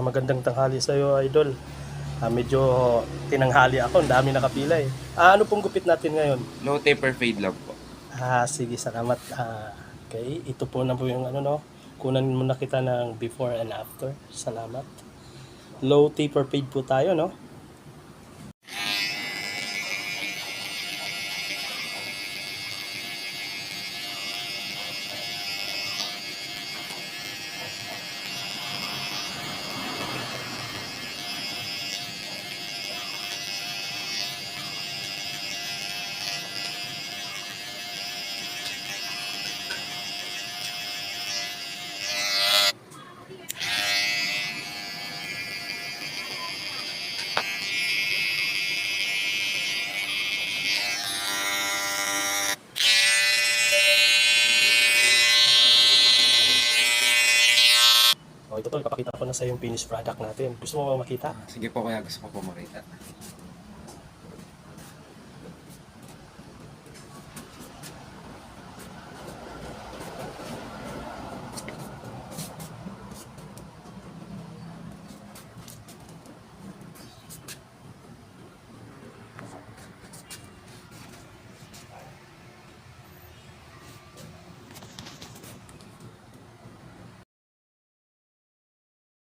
Magandang tanghali sa iyo, idol. Medyo tinanghali ako, ang dami nakapila eh. Ano pong gupit natin ngayon? Low taper fade lang po. Sige, salamat. Okay, ito po na po yung ano no. Kunan muna kita ng before and after. Salamat. Low taper fade po tayo, no? Ito ipapakita ko na sa yung finished product natin. Gusto mo ba makita? Sige po, kaya gusto ko po makita.